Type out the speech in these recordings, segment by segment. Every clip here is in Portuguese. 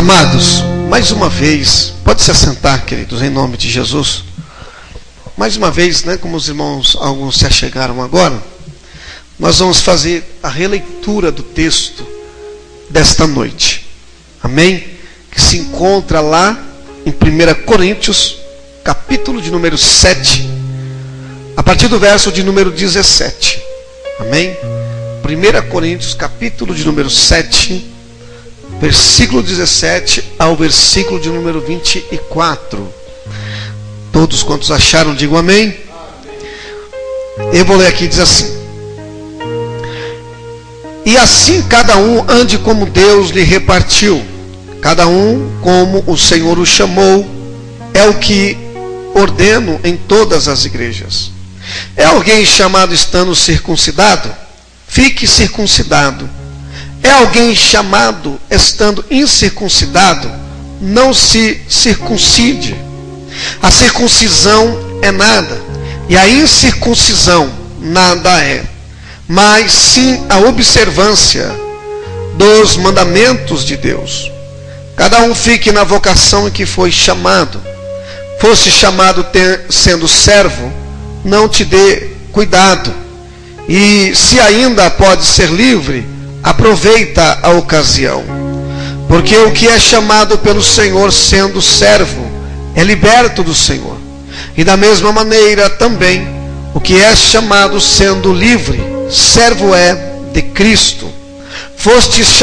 Amados, mais uma vez, pode se assentar, queridos, em nome de Jesus. Mais uma vez, né, como os irmãos, alguns se achegaram agora, nós vamos fazer a releitura do texto desta noite. Amém? Que se encontra lá em 1 Coríntios, capítulo de número 7, a partir do verso de número 17. Amém? 1 Coríntios, capítulo de número 7, versículo 17 ao versículo de número 24. Todos quantos acharam, digam amém. Eu vou ler aqui, diz assim: e assim cada um ande como Deus lhe repartiu, cada um como o Senhor o chamou, é o que ordeno em todas as igrejas. É alguém chamado estando circuncidado? Fique circuncidado. É alguém chamado estando incircuncidado? Não se circuncide. A circuncisão é nada, e a incircuncisão nada é, mas sim a observância dos mandamentos de Deus. Cada um fique na vocação em que foi chamado. Foste chamado sendo servo, não te dê cuidado. E se ainda pode ser livre, aproveita a ocasião. Porque o que é chamado pelo Senhor sendo servo, é liberto do Senhor. E da mesma maneira também, o que é chamado sendo livre, servo é de Cristo. Fostes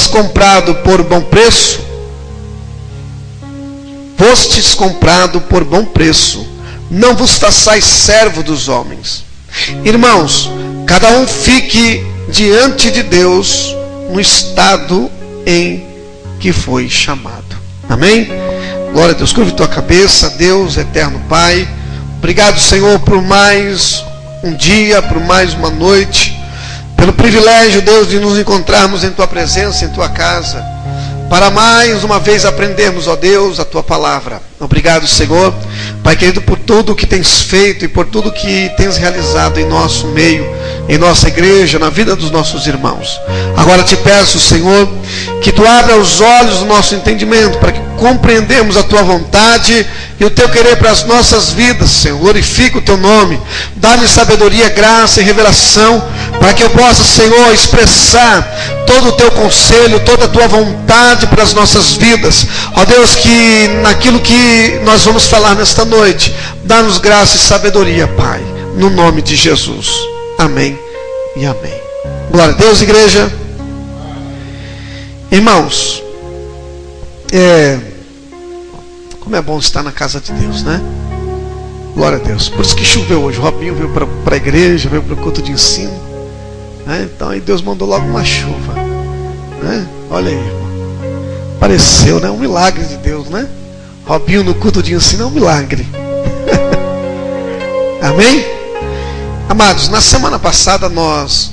comprado por bom preço. Fostes comprado por bom preço. Não vos façais servo dos homens. Irmãos, cada um fique diante de Deus no estado em que foi chamado. Amém? Glória a Deus. Curve tua cabeça. Deus, eterno Pai, obrigado, Senhor, por mais um dia, por mais uma noite, pelo privilégio, Deus, de nos encontrarmos em tua presença, em tua casa, para mais uma vez aprendermos, ó Deus, a tua palavra. Obrigado, Senhor, Pai querido, por tudo que tens feito e por tudo que tens realizado em nosso meio, em nossa igreja, na vida dos nossos irmãos. Agora te peço, Senhor, que tu abra os olhos do nosso entendimento, para que compreendamos a tua vontade e o teu querer para as nossas vidas, Senhor. Glorifica o teu nome, dá-lhe sabedoria, graça e revelação, para que eu possa, Senhor, expressar todo o teu conselho, toda a tua vontade para as nossas vidas. Ó Deus, que naquilo que nós vamos falar nesta noite, dá-nos graça e sabedoria, Pai, no nome de Jesus. Amém e amém. Glória a Deus, igreja. Irmãos, como é bom estar na casa de Deus, né? Glória a Deus. Por isso que choveu hoje. O Robinho veio para a igreja, veio para o culto de ensino, né? Então aí Deus mandou logo uma chuva, né? Olha aí, irmão. Pareceu, né? Um milagre de Deus, né? Robinho no culto de ensino é um milagre. Amém? Amados, na semana passada nós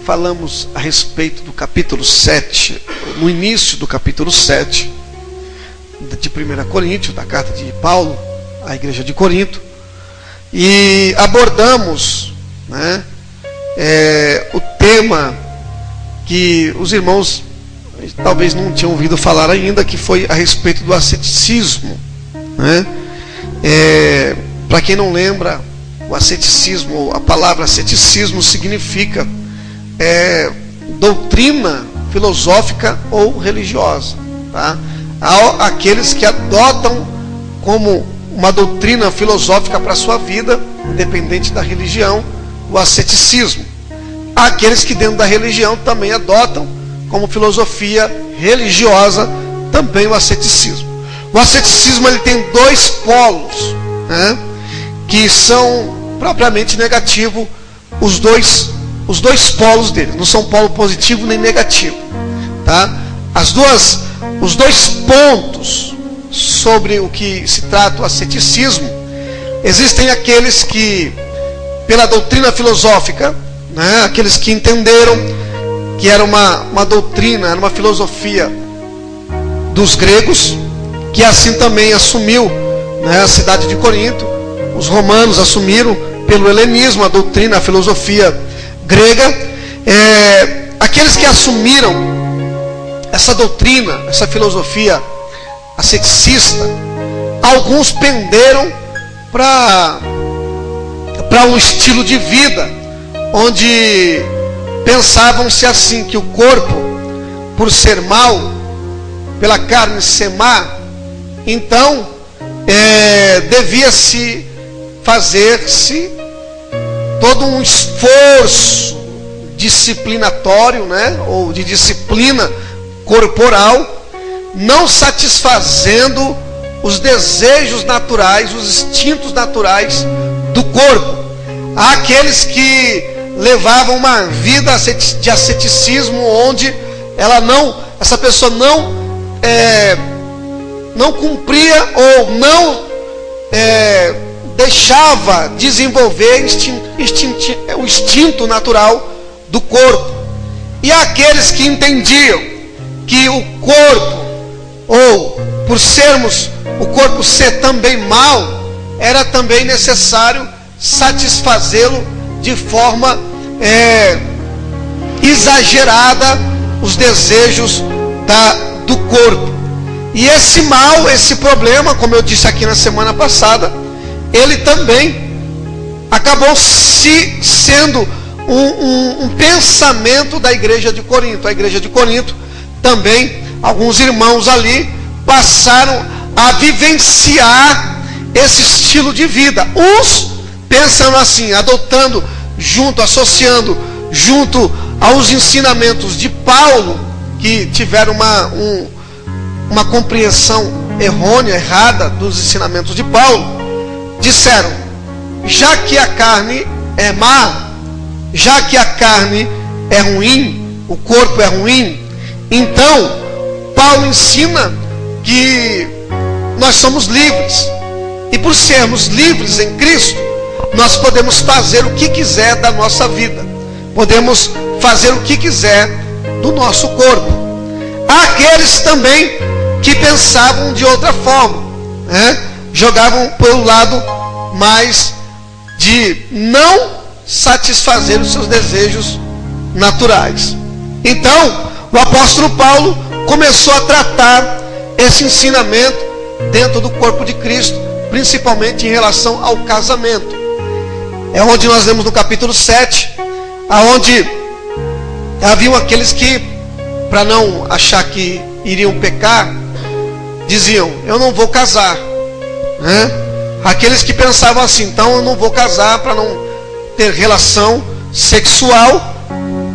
falamos a respeito do capítulo 7, no início do capítulo 7 de 1 Coríntios, da carta de Paulo à igreja de Corinto, e abordamos, né, o tema que os irmãos talvez não tinham ouvido falar ainda, que foi a respeito do asceticismo, né? Para quem não lembra, o asceticismo, a palavra asceticismo significa doutrina filosófica ou religiosa, tá? Há aqueles que adotam como uma doutrina filosófica para a sua vida, independente da religião, o asceticismo. Há aqueles que dentro da religião também adotam como filosofia religiosa também o asceticismo. O asceticismo ele tem dois polos, né, que são propriamente negativos, os dois polos dele, não são polo positivo nem negativo, tá? Os dois pontos sobre o que se trata o asceticismo, existem aqueles que, pela doutrina filosófica, né, aqueles que entenderam que era uma doutrina, era uma filosofia dos gregos, que assim também assumiu, né, a cidade de Corinto. Os romanos assumiram pelo helenismo a doutrina, a filosofia grega. Aqueles que assumiram essa doutrina, essa filosofia asceticista, alguns penderam para um estilo de vida onde pensavam-se assim, que o corpo, por ser mau, pela carne ser má, então devia-se fazer-se todo um esforço disciplinatório, né, ou de disciplina corporal, não satisfazendo os desejos naturais, os instintos naturais do corpo. Há aqueles que levavam uma vida de asceticismo, onde essa pessoa não cumpria ou não deixava desenvolver o instinto natural do corpo. E há aqueles que entendiam que o corpo, ou por sermos o corpo ser também mau, era também necessário satisfazê-lo de forma exagerada, os desejos do corpo. E esse mal, esse problema, como eu disse aqui na semana passada, ele também acabou sendo um pensamento da igreja de Corinto. A igreja de Corinto também, alguns irmãos ali passaram a vivenciar esse estilo de vida. Uns pensando assim, adotando associando junto aos ensinamentos de Paulo, que tiveram uma compreensão errada dos ensinamentos de Paulo, disseram: já que a carne é má, já que a carne é ruim, o corpo é ruim, então Paulo ensina que nós somos livres, e por sermos livres em Cristo, nós podemos fazer o que quiser da nossa vida, podemos fazer o que quiser do nosso corpo. Há aqueles também que pensavam de outra forma, né? Jogavam pelo lado mais de não satisfazer os seus desejos naturais. Então, o apóstolo Paulo começou a tratar esse ensinamento dentro do corpo de Cristo, principalmente em relação ao casamento. É onde nós lemos no capítulo 7, aonde haviam aqueles que, para não achar que iriam pecar, diziam: eu não vou casar, né? Aqueles que pensavam assim: então eu não vou casar para não ter relação sexual,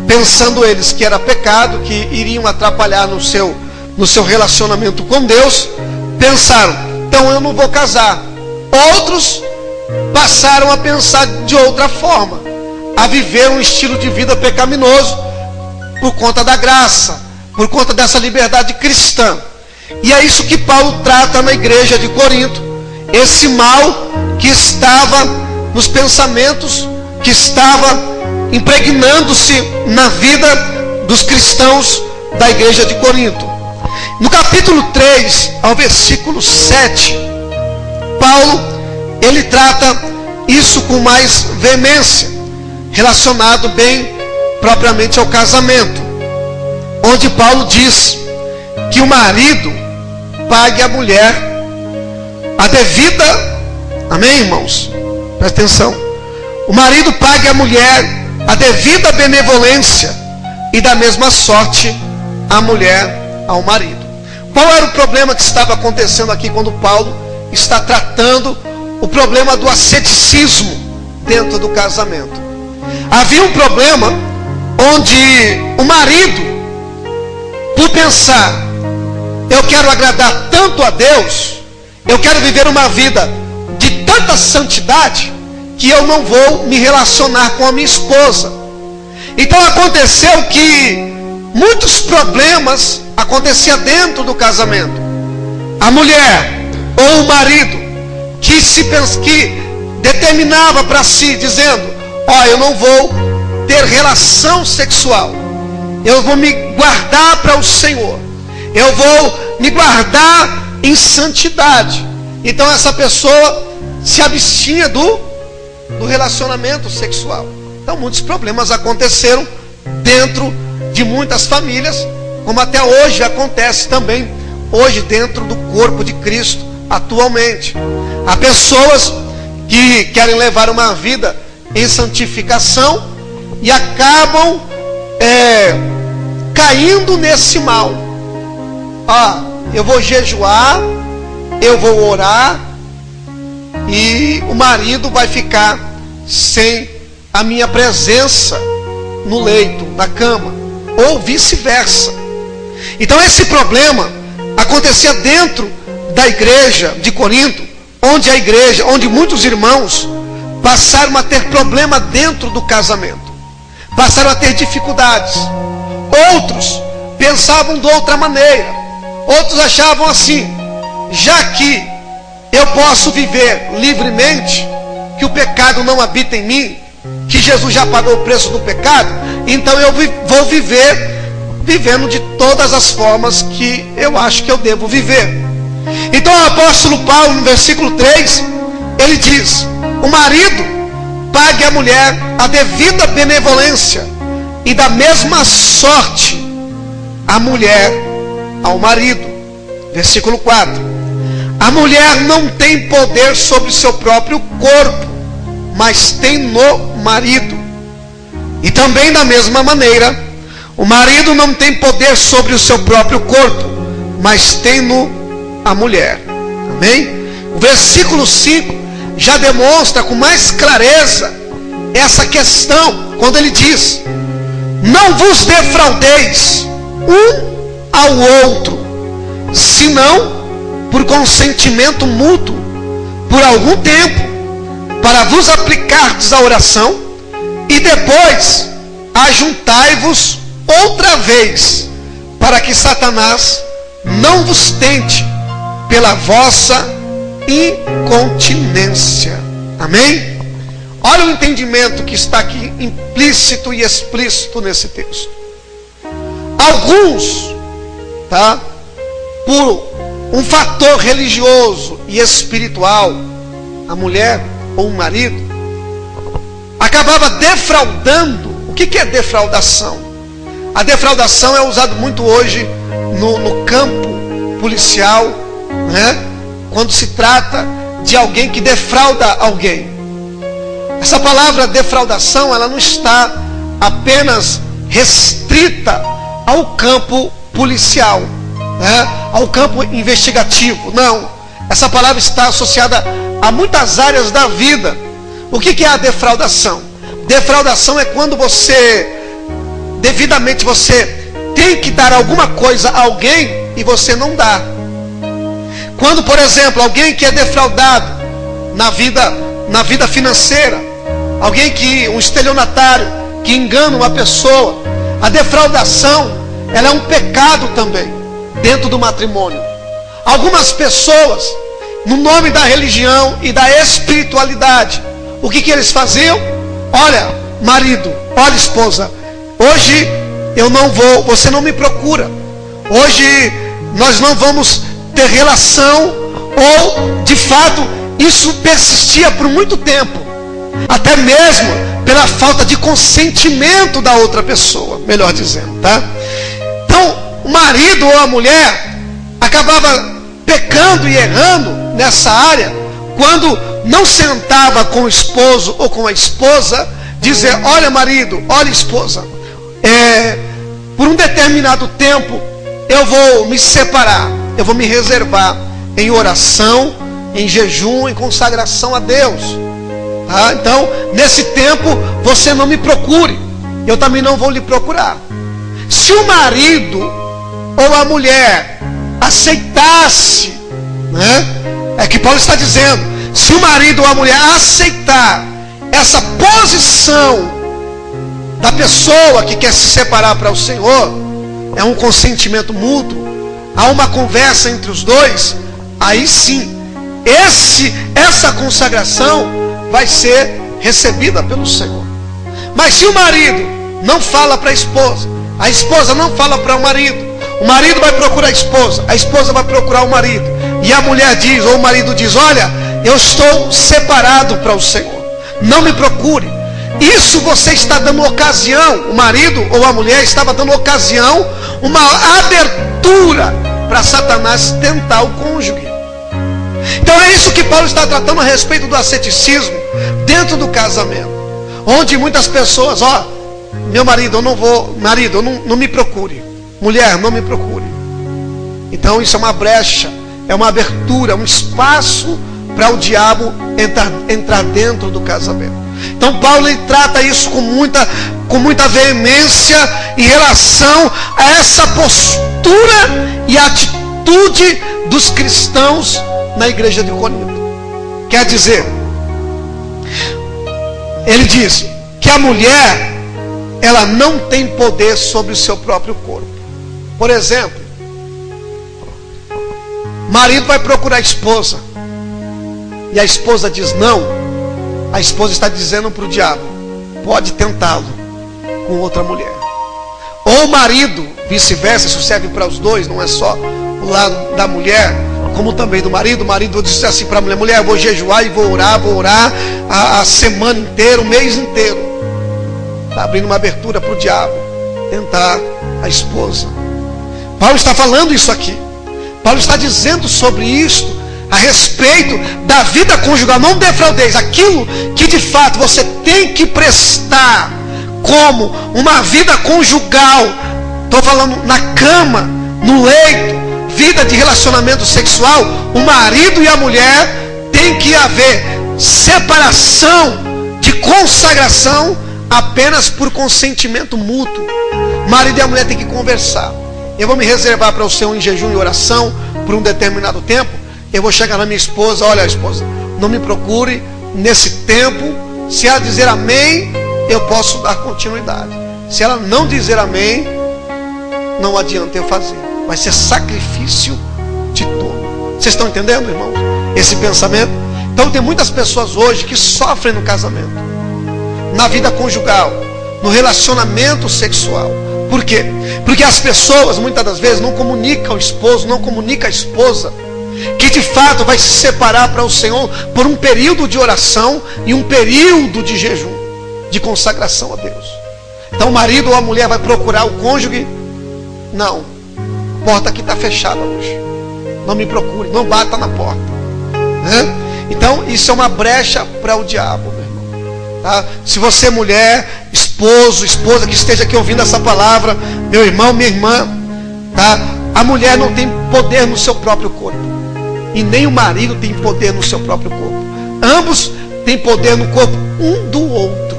pensando eles que era pecado, que iriam atrapalhar no seu relacionamento com Deus, pensaram: então eu não vou casar. Outros passaram a pensar de outra forma, a viver um estilo de vida pecaminoso, por conta da graça, por conta dessa liberdade cristã. E é isso que Paulo trata na igreja de Corinto, esse mal que estava nos pensamentos, que estava impregnando-se na vida dos cristãos da igreja de Corinto. No capítulo 3, ao versículo 7, Paulo, ele trata isso com mais veemência, relacionado bem propriamente ao casamento, onde Paulo diz que o marido pague à mulher a devida, amém, irmãos? Presta atenção. O marido pague à mulher a devida benevolência, e da mesma sorte a mulher ao marido. Qual era o problema que estava acontecendo aqui quando Paulo está tratando o problema do asceticismo dentro do casamento? Havia um problema onde o marido, por pensar: eu quero agradar tanto a Deus, eu quero viver uma vida de tanta santidade, que eu não vou me relacionar com a minha esposa. Então aconteceu que muitos problemas aconteciam dentro do casamento. A mulher ou o marido que determinava para si, dizendo: eu não vou ter relação sexual, eu vou me guardar para o Senhor, eu vou me guardar em santidade. Então essa pessoa se abstinha do relacionamento sexual. Então muitos problemas aconteceram dentro de muitas famílias como até hoje acontece também, hoje dentro do corpo de Cristo, atualmente. Há pessoas que querem levar uma vida em santificação e acabam caindo nesse mal. Eu vou jejuar, eu vou orar, e o marido vai ficar sem a minha presença no leito, na cama, ou vice-versa. Então esse problema acontecia dentro da igreja de Corinto, onde muitos irmãos passaram a ter problema dentro do casamento, passaram a ter dificuldades. Outros pensavam de outra maneira, outros achavam assim: já que eu posso viver livremente, que o pecado não habita em mim, que Jesus já pagou o preço do pecado, então eu vou vivendo de todas as formas que eu acho que eu devo viver. Então o apóstolo Paulo, no versículo 3, ele diz: o marido pague à mulher a devida benevolência, e da mesma sorte a mulher ao marido. Versículo 4: a mulher não tem poder sobre o seu próprio corpo, mas tem no marido. E também da mesma maneira, o marido não tem poder sobre o seu próprio corpo, mas tem a mulher. Amém? O versículo 5 já demonstra com mais clareza essa questão, quando ele diz: não vos defraudeis um ao outro, senão por consentimento mútuo, por algum tempo, para vos aplicardes à oração, e depois ajuntai-vos outra vez, para que Satanás não vos tente pela vossa incontinência. Amém? Olha o entendimento que está aqui implícito e explícito nesse texto. Alguns, por um fator religioso e espiritual, a mulher ou o marido acabava defraudando. O que é defraudação? A defraudação é usado muito hoje no campo policial, né? Quando se trata de alguém que defrauda alguém. Essa palavra defraudação, ela não está apenas restrita ao campo policial, né? Ao campo investigativo. Não. Essa palavra está associada a muitas áreas da vida. O que é a defraudação? Defraudação é quando devidamente você tem que dar alguma coisa a alguém e você não dá. Quando, por exemplo, alguém que é defraudado na vida financeira, um estelionatário que engana uma pessoa, a defraudação, ela é um pecado também dentro do matrimônio. Algumas pessoas, no nome da religião e da espiritualidade, o que eles faziam? Olha, marido, olha, esposa, hoje eu não vou, você não me procura, hoje nós não vamos ter relação, ou de fato isso persistia por muito tempo, até mesmo pela falta de consentimento da outra pessoa, melhor dizendo, tá? Então o marido ou a mulher acabava pecando e errando nessa área, quando não sentava com o esposo ou com a esposa, dizer: olha, marido, olha, esposa, por um determinado tempo eu vou me separar, eu vou me reservar em oração, em jejum, em consagração a Deus, tá? Então nesse tempo você não me procure, eu também não vou lhe procurar. Se o marido ou a mulher aceitasse, né? É que Paulo está dizendo: se o marido ou a mulher aceitar essa posição da pessoa que quer se separar para o Senhor, é um consentimento mútuo, há uma conversa entre os dois, aí sim, essa consagração vai ser recebida pelo Senhor. Mas se o marido não fala para a esposa não fala para o marido vai procurar a esposa vai procurar o marido, e a mulher diz, ou o marido diz: olha, eu estou separado para o Senhor, não me procure. Isso você está dando ocasião, o marido ou a mulher estava dando ocasião uma abertura para Satanás tentar o cônjuge. Então é isso que Paulo está tratando a respeito do asceticismo dentro do casamento, onde muitas pessoas, meu marido, eu não vou, marido, não me procure, mulher, não me procure. Então isso é uma brecha, é uma abertura, um espaço para o diabo entrar dentro do casamento. Então Paulo ele trata isso com muita veemência em relação a essa postura e atitude dos cristãos na igreja de Corinto. Quer dizer, ele diz que a mulher, ela não tem poder sobre o seu próprio corpo. Por exemplo, marido vai procurar a esposa e a esposa diz não. A esposa está dizendo para o diabo: pode tentá-lo com outra mulher. Ou o marido, vice-versa, isso serve para os dois, não é só o lado da mulher, como também do marido. O marido diz assim para a mulher: mulher, eu vou jejuar e vou orar a semana inteira, o mês inteiro. Está abrindo uma abertura para o diabo tentar a esposa. Paulo está falando isso aqui. Paulo está dizendo sobre isto, a respeito da vida conjugal. Não defraudeis aquilo que de fato você tem que prestar como uma vida conjugal. Estou falando na cama, no leito, vida de relacionamento sexual. O marido e a mulher tem que haver separação de consagração apenas por consentimento mútuo. O marido e a mulher têm que conversar. Eu vou me reservar para o Senhor em jejum e oração por um determinado tempo. Eu vou chegar na minha esposa: olha, esposa, não me procure nesse tempo. Se ela dizer amém, eu posso dar continuidade. Se ela não dizer amém, não adianta eu fazer. Vai ser sacrifício de todo. Vocês estão entendendo, irmãos? Esse pensamento? Então tem muitas pessoas hoje que sofrem no casamento, na vida conjugal, no relacionamento sexual. Por quê? Porque as pessoas muitas das vezes não comunicam ao esposo, não comunicam à esposa que de fato vai se separar para o Senhor por um período de oração e um período de jejum, de consagração a Deus. Então o marido ou a mulher vai procurar o cônjuge: não, a porta aqui está fechada hoje, não me procure, não bata na porta, né? Então isso é uma brecha para o diabo, meu irmão, tá? Se você é mulher, esposa que esteja aqui ouvindo essa palavra, meu irmão, minha irmã, tá? A mulher não tem poder no seu próprio corpo, e nem o marido tem poder no seu próprio corpo. Ambos têm poder no corpo um do outro.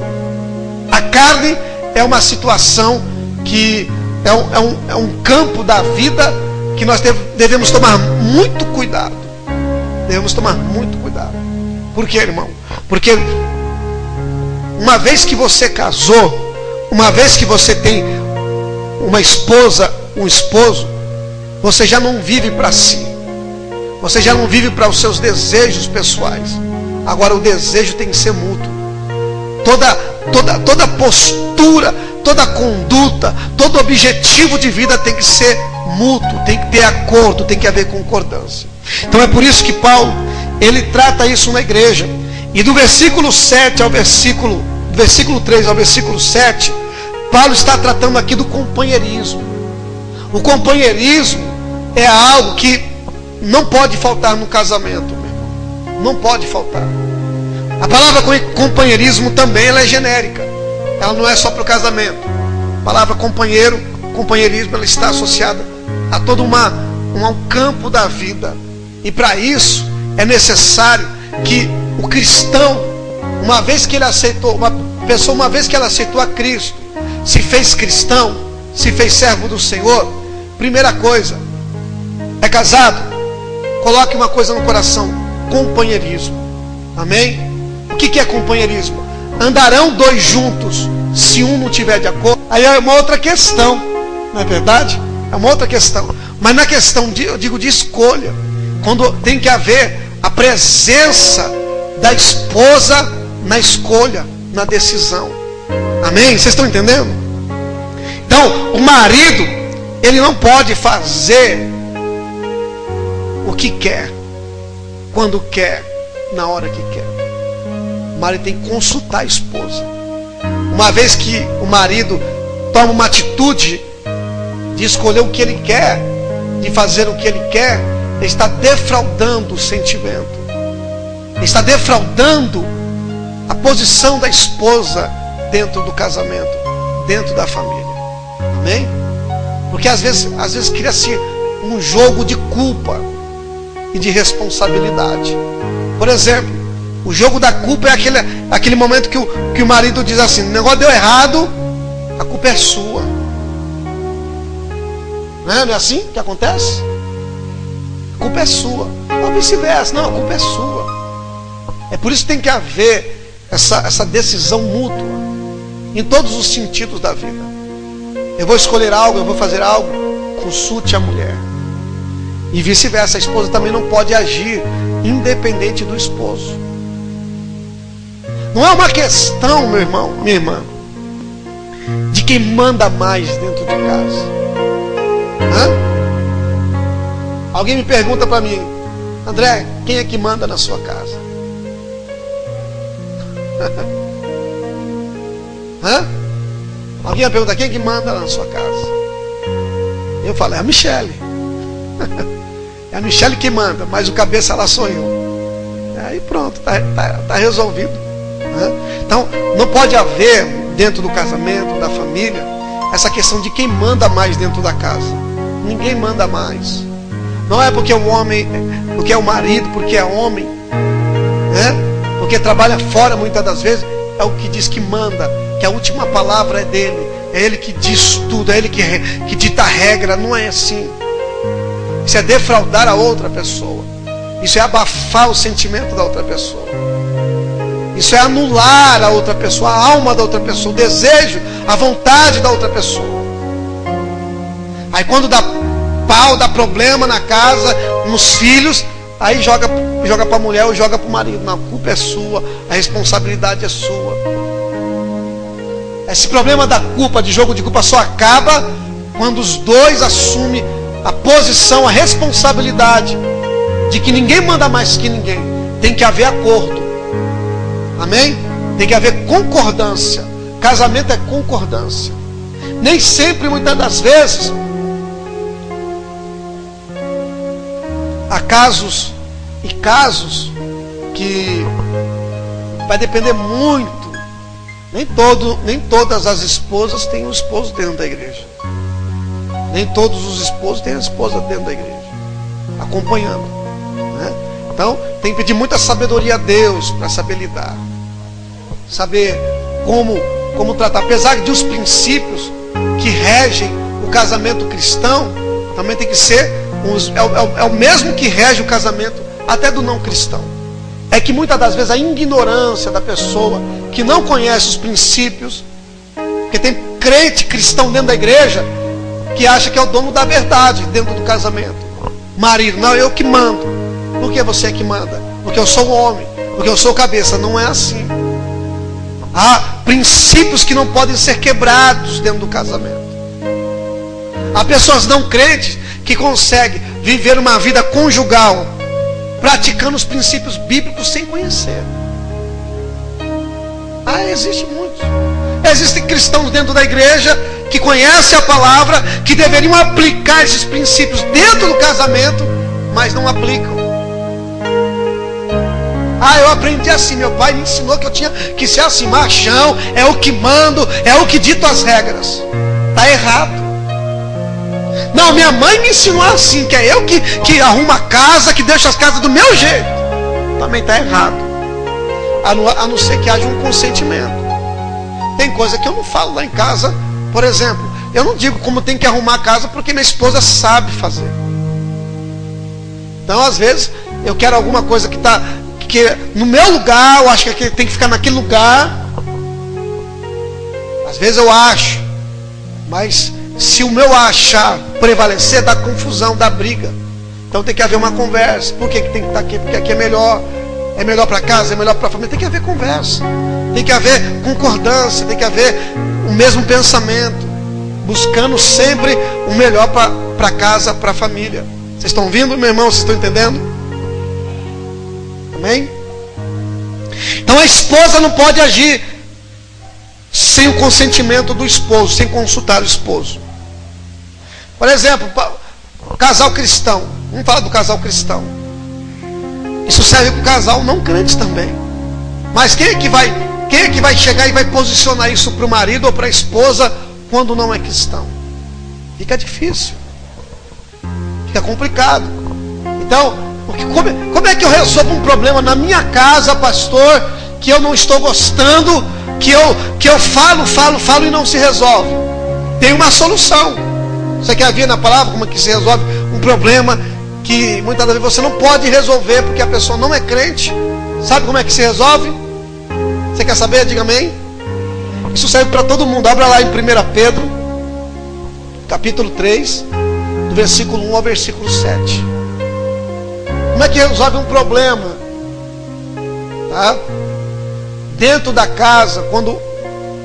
A carne é uma situação que é um campo da vida que nós devemos tomar muito cuidado. Devemos tomar muito cuidado. Por quê, irmão? Porque uma vez que você casou, uma vez que você tem uma esposa, um esposo, você já não vive para si. Você já não vive para os seus desejos pessoais. Agora o desejo tem que ser mútuo. Toda postura, toda conduta, todo objetivo de vida tem que ser mútuo, tem que ter acordo, tem que haver concordância. Então é por isso que Paulo, ele trata isso na igreja. E do versículo 3 ao versículo 7, Paulo está tratando aqui do companheirismo. O companheirismo é algo que não pode faltar no casamento, meu irmão. Não pode faltar. A palavra companheirismo também ela é genérica. Ela não é só para o casamento. A palavra companheirismo, ela está associada a todo um campo da vida. E para isso é necessário que o cristão, uma vez que ele aceitou, uma vez que ela aceitou a Cristo, se fez cristão, se fez servo do Senhor, primeira coisa, é casado, coloque uma coisa no coração: companheirismo. Amém? O que é companheirismo? Andarão dois juntos se um não tiver de acordo? Aí é uma outra questão, não é verdade? É uma outra questão. Mas na questão de escolha, quando tem que haver a presença da esposa na escolha, na decisão. Amém? Vocês estão entendendo? Então, o marido, ele não pode fazer o que quer, quando quer, na hora que quer. O marido tem que consultar a esposa. Uma vez que o marido toma uma atitude de escolher o que ele quer, de fazer o que ele quer, ele está defraudando o sentimento. Ele está defraudando a posição da esposa dentro do casamento, dentro da família. Amém? Porque às vezes cria-se um jogo de culpa e de responsabilidade. Por exemplo, o jogo da culpa é aquele momento que o marido diz assim: o negócio deu errado, a culpa é sua. Não é assim que acontece? A culpa é sua. Ou vice-versa, não, a culpa é sua. É por isso que tem que haver essa decisão mútua em todos os sentidos da vida. Eu vou escolher algo, eu vou fazer algo, consulte a mulher. E vice-versa, a esposa também não pode agir independente do esposo. Não é uma questão, meu irmão, minha irmã, de quem manda mais dentro de casa. Alguém me pergunta para mim: André, quem é que manda na sua casa? Alguém me pergunta: quem é que manda na sua casa? Eu falo: é a Michele. É a Michele que manda, mas o cabeça lá sou eu. Aí pronto, tá resolvido. Então não pode haver dentro do casamento, da família, essa questão de quem manda mais dentro da casa. Ninguém manda mais. Não é porque o homem, porque é o marido, porque é homem, porque trabalha fora muitas das vezes, é o que diz que manda, que a última palavra é dele, é ele que diz tudo, é ele que dita a regra. Não é assim. Isso é defraudar a outra pessoa. Isso é abafar o sentimento da outra pessoa. Isso é anular a outra pessoa, a alma da outra pessoa, o desejo, a vontade da outra pessoa. Aí quando dá pau, dá problema na casa, nos filhos, aí joga para a mulher ou joga para o marido. Não, a culpa é sua, a responsabilidade é sua. Esse problema da culpa, de jogo de culpa, só acaba quando os dois assumem a posição, a responsabilidade de que ninguém manda mais que ninguém. Tem que haver acordo. Amém? Tem que haver concordância. Casamento é concordância. Nem sempre, muitas das vezes, há casos e casos que vai depender muito. Nem todas as esposas têm um esposo dentro da igreja. Nem todos os esposos têm a esposa dentro da igreja, acompanhando. Então, tem que pedir muita sabedoria a Deus para saber lidar. Saber como tratar. Apesar de os princípios que regem o casamento cristão, também tem que ser, é o mesmo que rege o casamento até do não cristão. É que muitas das vezes a ignorância da pessoa que não conhece os princípios, porque tem crente cristão dentro da igreja que acha que é o dono da verdade dentro do casamento. Marido, não, eu que mando. Por que você é que manda? Porque eu sou o homem, porque eu sou o cabeça. Não é assim. Há princípios que não podem ser quebrados dentro do casamento. Há pessoas não crentes que conseguem viver uma vida conjugal praticando os princípios bíblicos sem conhecer. Existe muitos. Existem cristãos dentro da igreja que conhecem a palavra, que deveriam aplicar esses princípios dentro do casamento, mas não aplicam. Eu aprendi assim, meu pai me ensinou que eu tinha que ser assim, machão, é o que mando, é o que dito as regras. Está errado. Não, minha mãe me ensinou assim, que é eu que arrumo a casa, que deixo as casas do meu jeito. Também está errado. A não ser que haja um consentimento. Tem coisa que eu não falo lá em casa. Por exemplo, eu não digo como tem que arrumar a casa porque minha esposa sabe fazer. Então, às vezes, eu quero alguma coisa que no meu lugar, eu acho que tem que ficar naquele lugar. Às vezes eu acho, mas se o meu achar prevalecer, dá confusão, dá briga. Então tem que haver uma conversa. Por que tem que estar aqui? Porque aqui é melhor para casa, é melhor para a família. Tem que haver conversa, tem que haver concordância, tem que haver o mesmo pensamento, buscando sempre o melhor para casa, para a família. Vocês estão ouvindo, meu irmão? Vocês estão entendendo? Amém? Então a esposa não pode agir sem o consentimento do esposo, sem consultar o esposo. Por exemplo, casal cristão. Vamos falar do casal cristão. Isso serve para o casal não crente também. Mas quem é que vai chegar e vai posicionar isso para o marido ou para a esposa quando não é cristão? Fica difícil. Fica complicado. Então, como é que eu resolvo um problema na minha casa, pastor, que eu não estou gostando, que eu falo e não se resolve? Tem uma solução. Você quer ver na palavra como é que se resolve um problema que muitas vezes você não pode resolver porque a pessoa não é crente? Sabe como é que se resolve? Você quer saber? Diga amém. Isso serve para todo mundo. Abra lá em 1 Pedro, capítulo 3, do versículo 1 ao versículo 7. Como é que resolve um problema? Tá? Dentro da casa, quando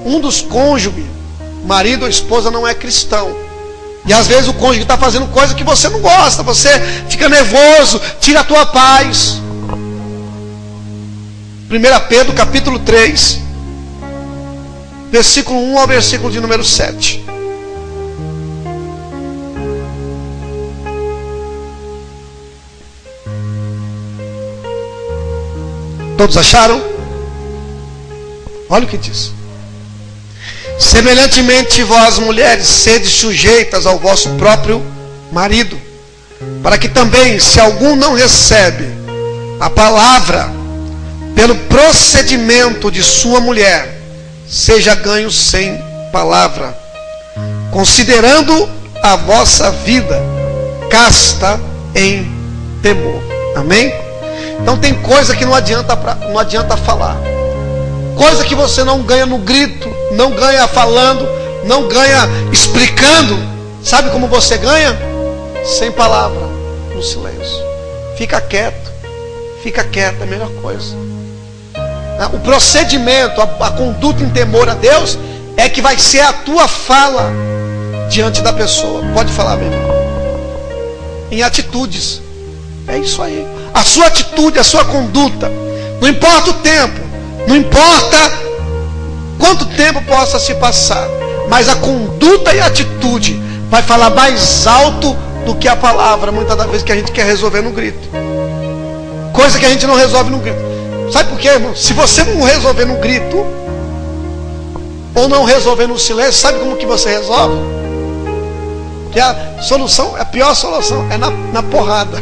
um dos cônjuges, marido ou esposa, não é cristão. E às vezes o cônjuge está fazendo coisa que você não gosta, você fica nervoso, tira a tua paz. 1 Pedro capítulo 3, versículo 1 ao versículo de número 7. Todos acharam? Olha o que diz. Semelhantemente vós mulheres sede sujeitas ao vosso próprio marido, para que também, se algum não recebe a palavra pelo procedimento de sua mulher, seja ganho sem palavra, considerando a vossa vida casta em temor. Amém? Então tem coisa que não adianta falar. Coisa que você não ganha no grito, não ganha falando, não ganha explicando. Sabe como você ganha? Sem palavra, no silêncio. Fica quieto, é a melhor coisa. O procedimento, a conduta em temor a Deus é que vai ser a tua fala diante da pessoa. Pode falar, meu irmão. Em atitudes. É isso aí. A sua atitude, a sua conduta. Não importa o tempo. Não importa quanto tempo possa se passar. Mas a conduta e a atitude vai falar mais alto do que a palavra. Muitas das vezes que a gente quer resolver no grito. Coisa que a gente não resolve no grito. Sabe por quê, irmão? Se você não resolver no grito, ou não resolver no silêncio, sabe como que você resolve? Que a pior solução é na porrada.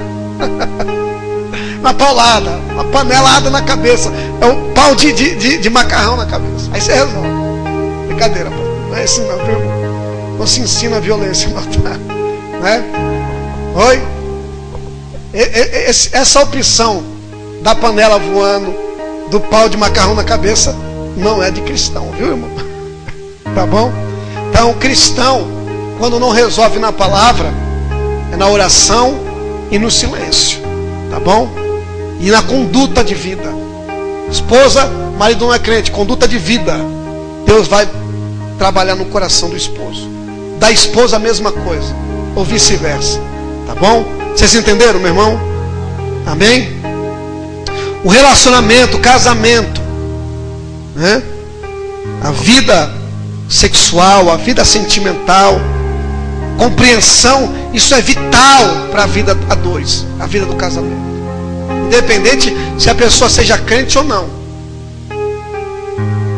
Na paulada, uma panelada na cabeça. É um pau de macarrão na cabeça. Aí você resolve. Brincadeira, pô. Não é assim não, viu, irmão? Não se ensina a violência, não, tá? Né? Oi? Essa opção da panela voando, do pau de macarrão na cabeça, não é de cristão, viu, irmão? Tá bom? Então, cristão, quando não resolve na palavra, é na oração e no silêncio. Tá bom? E na conduta de vida. Esposa, marido não é crente, conduta de vida. Deus vai trabalhar no coração do esposo. Da esposa a mesma coisa, ou vice-versa. Tá bom? Vocês entenderam, meu irmão? Amém? O relacionamento, o casamento, né? A vida sexual, a vida sentimental, compreensão, isso é vital para a vida a dois, a vida do casamento. Independente se a pessoa seja crente ou não.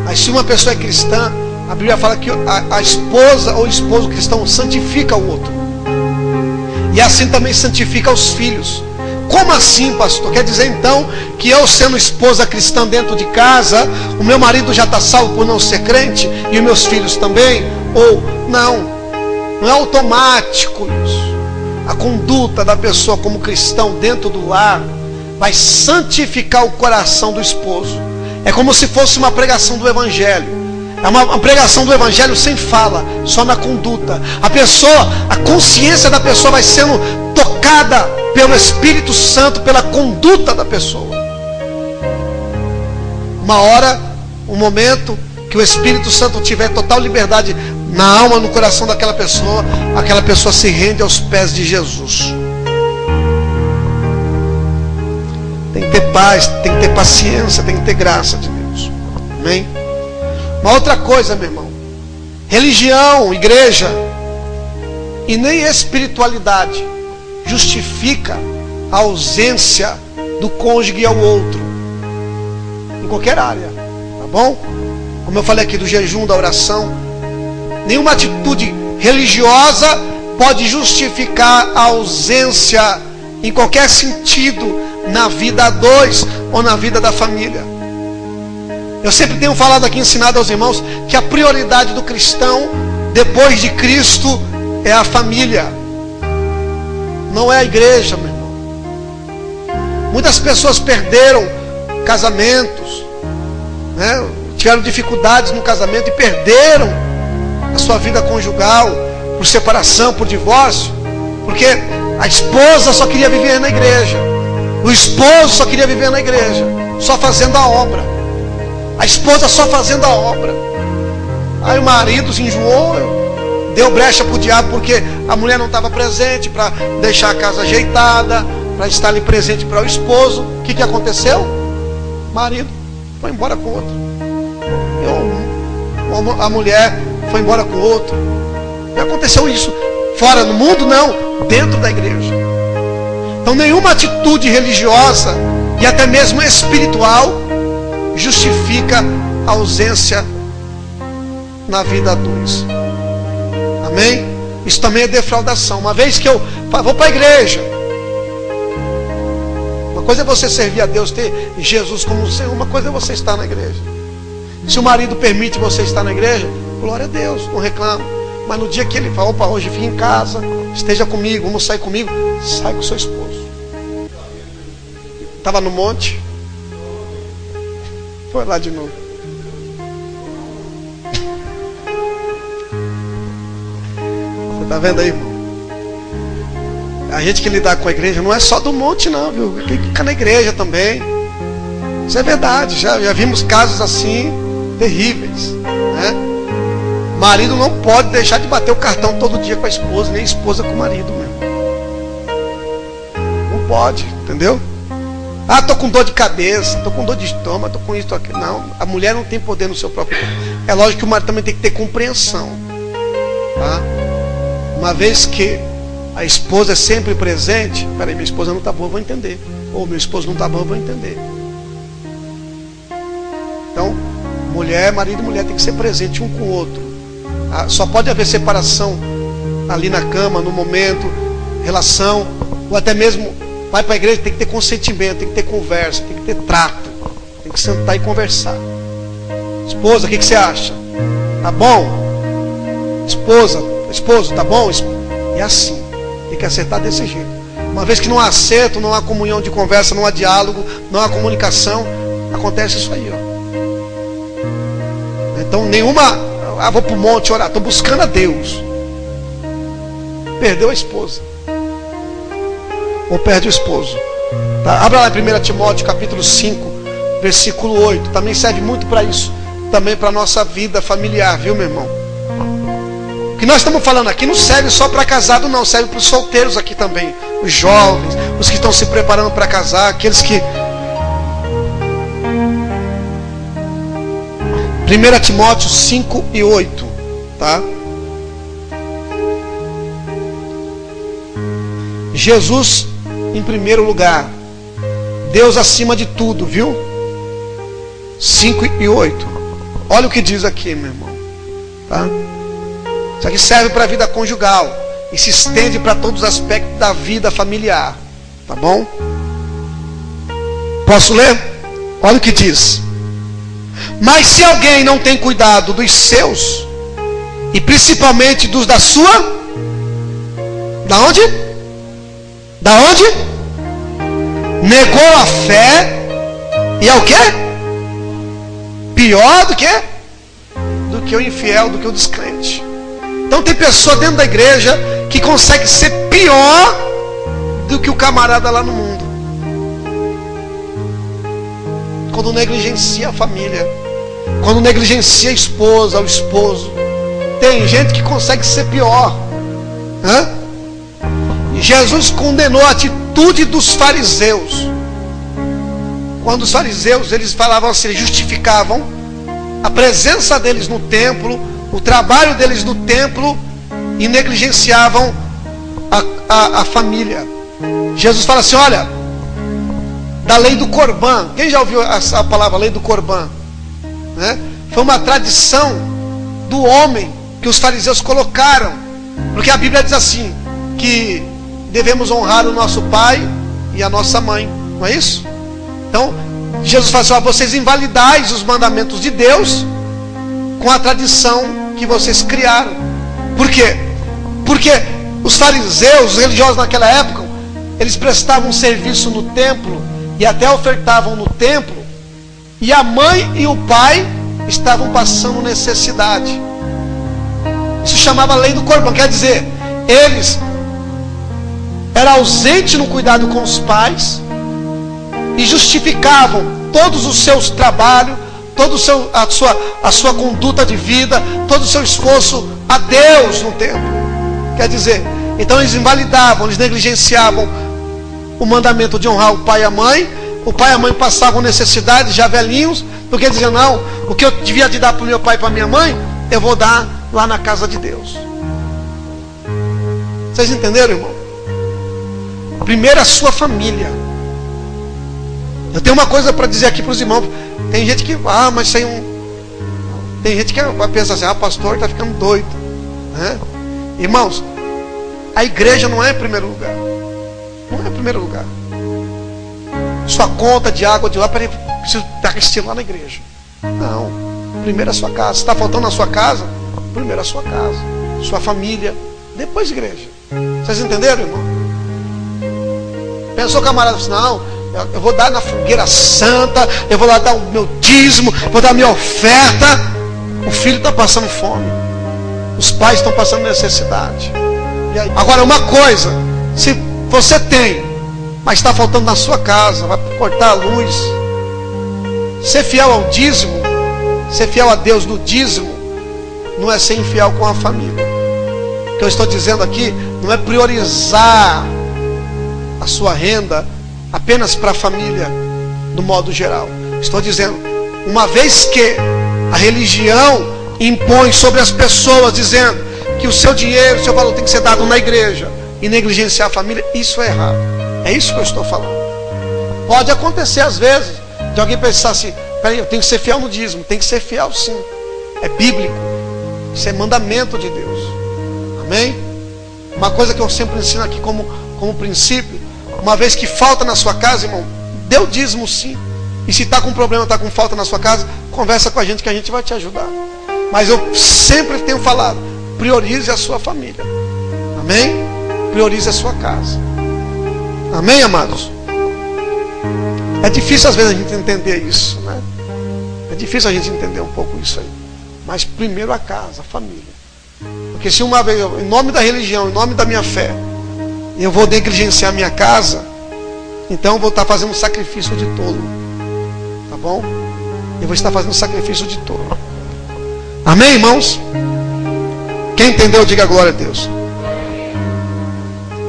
Mas se uma pessoa é cristã, a Bíblia fala que a esposa ou o esposo cristão santifica o outro. E assim também santifica os filhos. Como assim, pastor? Quer dizer então que eu, sendo esposa cristã dentro de casa, o meu marido já está salvo por não ser crente? E os meus filhos também? Ou não? Não é automático isso. A conduta da pessoa como cristão dentro do lar vai santificar o coração do esposo. É como se fosse uma pregação do Evangelho. É uma pregação do Evangelho sem fala, só na conduta. A consciência da pessoa vai sendo tocada pelo Espírito Santo, pela conduta da pessoa. Uma hora, um momento que o Espírito Santo tiver total liberdade na alma, no coração daquela pessoa se rende aos pés de Jesus. Tem que ter paz, tem que ter paciência, tem que ter graça de Deus. Amém? Uma outra coisa, meu irmão. Religião, igreja, e nem espiritualidade justifica a ausência do cônjuge ao outro, em qualquer área, tá bom? Como eu falei aqui do jejum, da oração, nenhuma atitude religiosa pode justificar a ausência em qualquer sentido na vida a dois ou na vida da família. Eu sempre tenho falado aqui, ensinado aos irmãos, que a prioridade do cristão depois de Cristo é a família, não é a igreja, meu irmão. Muitas pessoas perderam casamentos, né? Tiveram dificuldades no casamento e perderam a sua vida conjugal por separação, por divórcio, porque a esposa só queria viver na igreja, o esposo só queria viver na igreja, só fazendo a obra, a esposa só fazendo a obra. Aí o marido se enjoou, deu brecha para o diabo, porque a mulher não estava presente para deixar a casa ajeitada, para estar ali presente para o esposo. O que aconteceu? O marido foi embora com outro, a mulher foi embora com outro. E aconteceu isso fora no mundo? Não, dentro da igreja. Então nenhuma atitude religiosa e até mesmo espiritual justifica a ausência na vida a dois. Amém? Isso também é defraudação. Uma vez que eu vou para a igreja, uma coisa é você servir a Deus, ter Jesus como Senhor, uma coisa é você estar na igreja. Se o marido permite você estar na igreja, glória a Deus, não reclama. Mas no dia que ele fala, opa, hoje vim em casa, esteja comigo, vamos sair comigo, sai com o seu esposo. Estava no monte, foi lá de novo. Você está vendo aí, irmão? A gente que lidar com a igreja não é só do monte não, viu? Tem que ficar na igreja também. Isso é verdade, já vimos casos assim, terríveis, né? Marido não pode deixar de bater o cartão todo dia com a esposa, nem a esposa com o marido mesmo. Não pode, entendeu? Ah, tô com dor de cabeça, tô com dor de estômago, tô com isso, tô aquilo. Não, a mulher não tem poder no seu próprio corpo. É lógico que o marido também tem que ter compreensão, tá? Uma vez que a esposa é sempre presente, peraí, minha esposa não está boa, eu vou entender. Ou meu esposo não está bom, eu vou entender. Então, marido e mulher tem que ser presente um com o outro. Só pode haver separação ali na cama, no momento, relação, ou até mesmo vai para a igreja, tem que ter consentimento, tem que ter conversa, tem que ter trato, tem que sentar e conversar. Esposa, o que você acha? Tá bom? Esposo, tá bom? É assim, tem que acertar desse jeito. Uma vez que não há acerto, não há comunhão de conversa, não há diálogo, não há comunicação, acontece isso aí, ó. Então nenhuma, vou para o monte orar, estou buscando a Deus. Perdeu a esposa. Ou perde o esposo. Tá? Abra lá em 1 Timóteo capítulo 5, versículo 8. Também serve muito para isso. Também para a nossa vida familiar, viu, meu irmão? O que nós estamos falando aqui não serve só para casado, não. Serve para os solteiros aqui também. Os jovens, os que estão se preparando para casar, aqueles que... 1 Timóteo 5 e 8, tá? Jesus em primeiro lugar, Deus acima de tudo, viu? 5 e 8. Olha o que diz aqui, meu irmão, tá? Isso aqui serve para a vida conjugal e se estende para todos os aspectos da vida familiar, tá bom? Posso ler? Olha o que diz. Mas se alguém não tem cuidado dos seus, e principalmente dos da sua, da onde? Da onde? Negou a fé, e é o quê? Pior do que? Do que o infiel, do que o descrente. Então tem pessoa dentro da igreja que consegue ser pior do que o camarada lá no mundo. Quando negligencia a família, quando negligencia a esposa, o esposo. Tem gente que consegue ser pior. E Jesus condenou a atitude dos fariseus. Quando os fariseus, eles falavam assim, justificavam a presença deles no templo, o trabalho deles no templo, e negligenciavam a família. Jesus fala assim, olha, da lei do Corbã. Quem já ouviu a palavra lei do Corbã? Né? Foi uma tradição do homem que os fariseus colocaram. Porque a Bíblia diz assim, que devemos honrar o nosso pai e a nossa mãe. Não é isso? Então, Jesus fala assim, ó, vocês invalidais os mandamentos de Deus com a tradição que vocês criaram. Por quê? Porque os fariseus, os religiosos naquela época, eles prestavam serviço no templo e até ofertavam no templo, e a mãe e o pai estavam passando necessidade. Isso chamava lei do Corbã, quer dizer, eles eram ausentes no cuidado com os pais e justificavam todos os seus trabalhos, toda a sua conduta de vida, todo o seu esforço a Deus no templo. Quer dizer, então eles invalidavam, eles negligenciavam o mandamento de honrar o pai e a mãe. O pai e a mãe passavam necessidade, já velhinhos, porque diziam, não, o que eu devia de dar para o meu pai e para a minha mãe, eu vou dar lá na casa de Deus. Vocês entenderam, irmão? Primeiro a sua família. Eu tenho uma coisa para dizer aqui para os irmãos. Tem gente que, mas sem tem gente que vai pensar assim, pastor está ficando doido, né? Irmãos, a igreja não é em primeiro lugar. Não é em primeiro lugar. Sua conta de água, de lá, preciso estar assistindo lá na igreja. Não. Primeiro a sua casa. Se está faltando na sua casa, primeiro a sua casa, sua família, depois a igreja. Vocês entenderam, irmão? Pensou, camarada, assim, não, eu vou dar na fogueira santa, eu vou lá dar o meu dízimo, vou dar a minha oferta. O filho está passando fome, os pais estão passando necessidade. E aí, agora, uma coisa, se você tem, mas está faltando na sua casa, vai cortar a luz, ser fiel ao dízimo, ser fiel a Deus no dízimo, não é ser infiel com a família. O que eu estou dizendo aqui não é priorizar a sua renda apenas para a família no modo geral. Estou dizendo, uma vez que a religião impõe sobre as pessoas dizendo que o seu dinheiro, o seu valor tem que ser dado na igreja e negligenciar a família, isso é errado. É isso que eu estou falando. Pode acontecer às vezes de alguém pensar assim, peraí, eu tenho que ser fiel no dízimo. Tem que ser fiel sim. É bíblico. Isso é mandamento de Deus. Amém? Uma coisa que eu sempre ensino aqui como princípio, uma vez que falta na sua casa, irmão, dê o dízimo sim. E se está com problema, está com falta na sua casa, conversa com a gente que a gente vai te ajudar. Mas eu sempre tenho falado, priorize a sua família. Amém? Priorize a sua casa. Amém, amados? É difícil às vezes a gente entender isso, né? É difícil a gente entender um pouco isso aí. Mas primeiro a casa, a família. Porque se uma vez, em nome da religião, em nome da minha fé, eu vou negligenciar a minha casa, então eu vou estar fazendo um sacrifício de tolo. Tá bom? Eu vou estar fazendo um sacrifício de tolo. Amém, irmãos? Quem entendeu, diga glória a Deus.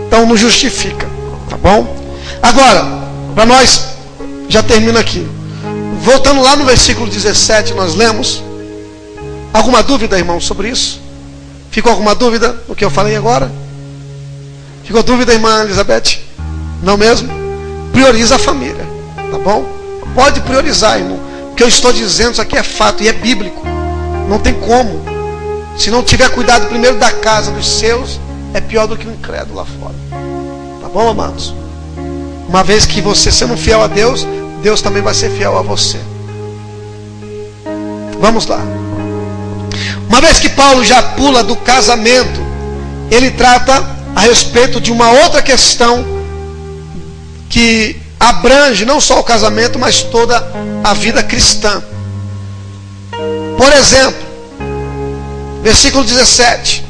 Então não justifica. Tá bom? Agora, para nós, já termino aqui. Voltando lá no versículo 17, nós lemos. Alguma dúvida, irmão, sobre isso? Ficou alguma dúvida no que eu falei agora? Ficou dúvida, irmã Elizabeth? Não mesmo? Prioriza a família, tá bom? Pode priorizar, irmão. O que eu estou dizendo, isso aqui é fato e é bíblico. Não tem como. Se não tiver cuidado primeiro da casa dos seus, é pior do que o incrédulo lá fora. Tá bom, amados? Uma vez que você sendo fiel a Deus, Deus também vai ser fiel a você. Vamos lá. Uma vez que Paulo já pula do casamento, ele trata a respeito de uma outra questão que abrange não só o casamento, mas toda a vida cristã. Por exemplo, versículo 17: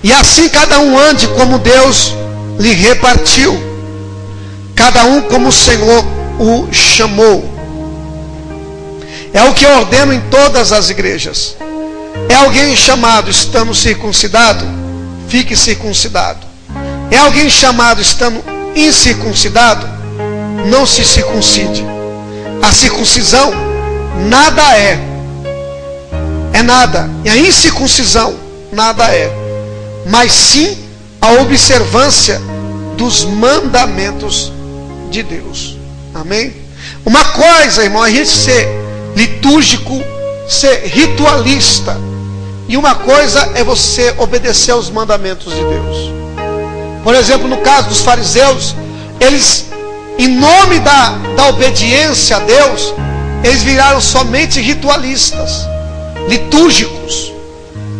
e assim cada um ande como Deus lhe repartiu, cada um como o Senhor o chamou. É o que eu ordeno em todas as igrejas. É alguém chamado estando circuncidado? Fique circuncidado. É alguém chamado estando incircuncidado? Não se circuncide. A circuncisão nada é. É nada. E a incircuncisão nada é. Mas sim a observância dos mandamentos de Deus. Amém? Uma coisa, irmão, é a gente ser litúrgico, ser ritualista. E uma coisa é você obedecer aos mandamentos de Deus. Por exemplo, no caso dos fariseus, eles, em nome da obediência a Deus, eles viraram somente ritualistas, litúrgicos.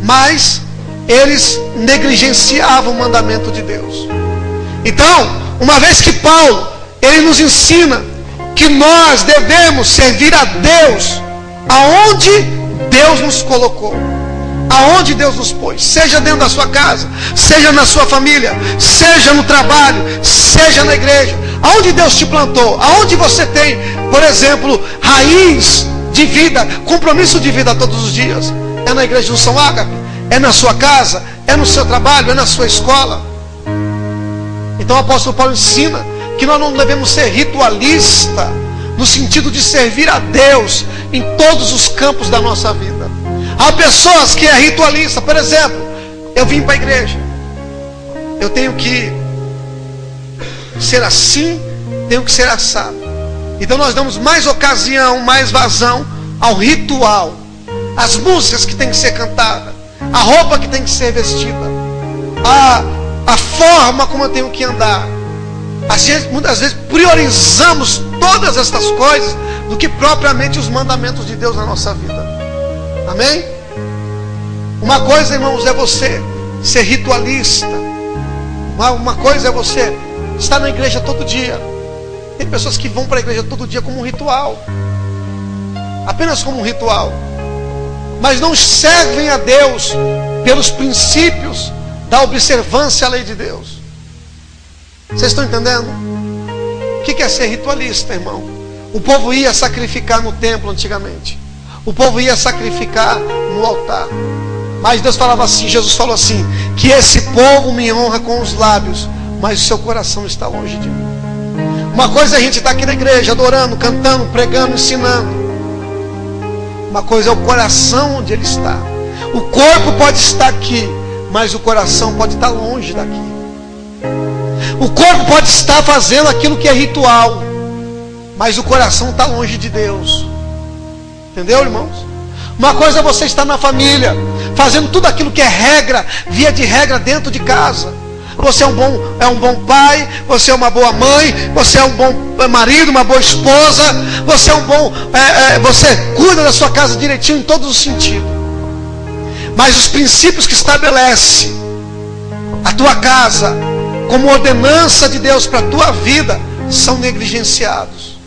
Mas eles negligenciavam o mandamento de Deus. Então, uma vez que Paulo, ele nos ensina que nós devemos servir a Deus aonde Deus nos colocou, aonde Deus nos pôs, seja dentro da sua casa, seja na sua família, seja no trabalho, seja na igreja, aonde Deus te plantou, aonde você tem, por exemplo, raiz de vida, compromisso de vida todos os dias, é na igreja do São Ágape, é na sua casa, é no seu trabalho, é na sua escola. Então o apóstolo Paulo ensina que nós não devemos ser ritualista no sentido de servir a Deus em todos os campos da nossa vida. Há pessoas que é ritualista, por exemplo, eu vim para a igreja, eu tenho que ser assim, tenho que ser assado. Então nós damos mais ocasião, mais vazão ao ritual, as músicas que tem que ser cantada, a roupa que tem que ser vestida, a forma como eu tenho que andar. Muitas vezes priorizamos todas estas coisas do que propriamente os mandamentos de Deus na nossa vida. Amém? Uma coisa, irmãos, é você ser ritualista. Uma coisa é você estar na igreja todo dia. Tem pessoas que vão para a igreja todo dia como um ritual, apenas como um ritual, mas não servem a Deus pelos princípios da observância à lei de Deus. Vocês estão entendendo? O que é ser ritualista, irmão? O povo ia sacrificar no templo antigamente, o povo ia sacrificar no altar, mas Deus falava assim, Jesus falou assim, que esse povo me honra com os lábios, mas o seu coração está longe de mim. Uma coisa é a gente estar aqui na igreja, adorando, cantando, pregando, ensinando. Uma coisa é o coração onde ele está. O corpo pode estar aqui, mas o coração pode estar longe daqui. O corpo pode estar fazendo aquilo que é ritual, mas o coração está longe de Deus. Entendeu, irmãos? Uma coisa é você estar na família, fazendo tudo aquilo que é regra, via de regra dentro de casa. Você é um bom pai, você é uma boa mãe, você é um bom marido, uma boa esposa, você é um bom, você cuida da sua casa direitinho em todos os sentidos. Mas os princípios que estabelece a tua casa como ordenança de Deus para a tua vida são negligenciados.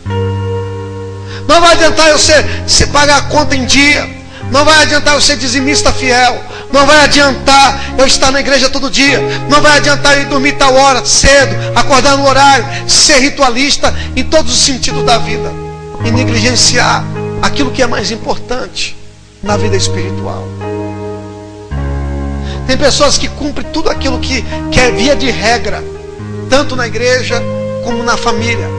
Não vai adiantar eu se pagar a conta em dia, não vai adiantar eu ser dizimista fiel, não vai adiantar eu estar na igreja todo dia, não vai adiantar eu ir dormir tal hora, cedo, acordar no horário, ser ritualista em todos os sentidos da vida e negligenciar aquilo que é mais importante na vida espiritual. Tem pessoas que cumprem tudo aquilo que é via de regra, tanto na igreja como na família.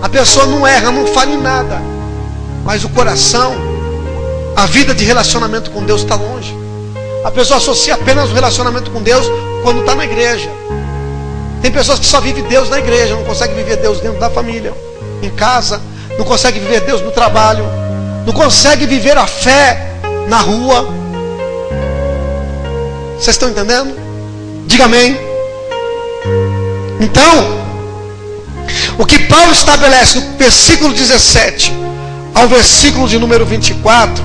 A pessoa não erra, não falha em nada, mas o coração, a vida de relacionamento com Deus está longe. A pessoa associa apenas o relacionamento com Deus quando está na igreja. Tem pessoas que só vivem Deus na igreja, não conseguem viver Deus dentro da família, em casa, não conseguem viver Deus no trabalho, não conseguem viver a fé na rua. Vocês estão entendendo? Diga amém. Então, o que Paulo estabelece no versículo 17 ao versículo de número 24,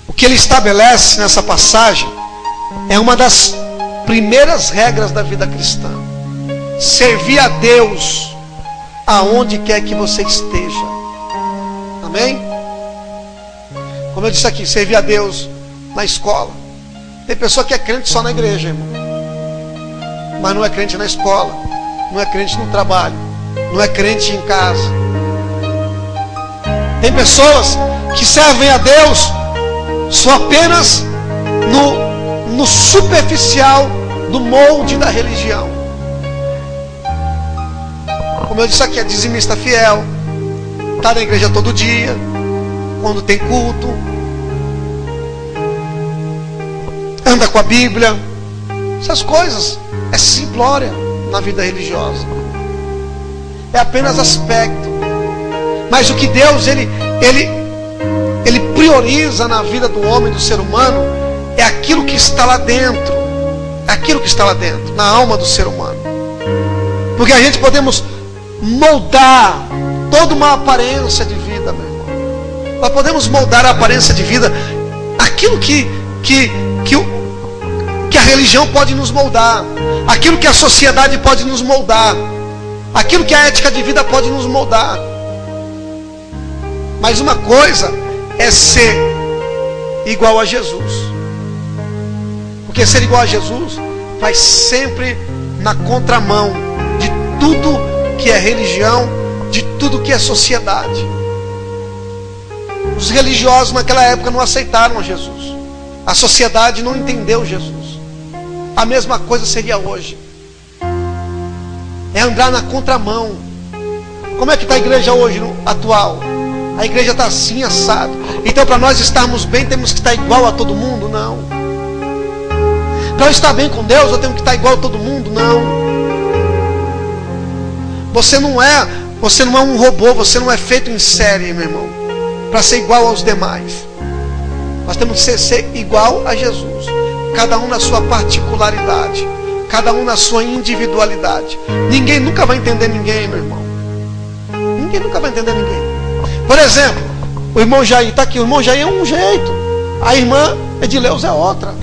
o que ele estabelece nessa passagem é uma das primeiras regras da vida cristã: servir a Deus aonde quer que você esteja. Amém? Como eu disse aqui, servir a Deus na escola. Tem pessoa que é crente só na igreja, irmão, mas não é crente na escola, não é crente no trabalho, não é crente em casa. Tem pessoas que servem a Deus só apenas no superficial do molde da religião. Como eu disse aqui, é dizimista fiel, está na igreja todo dia, quando tem culto, anda com a Bíblia, Essas coisas é simplória na vida religiosa. É apenas aspecto. Mas o que Deus ele prioriza na vida do homem, do ser humano, é aquilo que está lá dentro. É aquilo que está lá dentro, na alma do ser humano. Porque a gente podemos moldar toda uma aparência de vida, meu irmão. Nós podemos moldar a aparência de vida, aquilo que a religião pode nos moldar, aquilo que a sociedade pode nos moldar, aquilo que a ética de vida pode nos moldar. Mas uma coisa é ser igual a Jesus. Porque ser igual a Jesus vai sempre na contramão de tudo que é religião, de tudo que é sociedade. Os religiosos naquela época não aceitaram a Jesus. A sociedade não entendeu Jesus. A mesma coisa seria hoje. É andar na contramão. Como é que está a igreja hoje, atual? A igreja está assim, assado. Então para nós estarmos bem, temos que estar igual a todo mundo? Não. Para eu estar bem com Deus, eu tenho que estar igual a todo mundo? Não. Você não é um robô, você não é feito em série, meu irmão, para ser igual aos demais. Nós temos que ser igual a Jesus. Cada um na sua particularidade, cada um na sua individualidade. Ninguém nunca vai entender ninguém, meu irmão. Ninguém nunca vai entender ninguém. Por exemplo, o irmão Jair está aqui. O irmão Jair é um jeito, a irmã Edileuza é outra.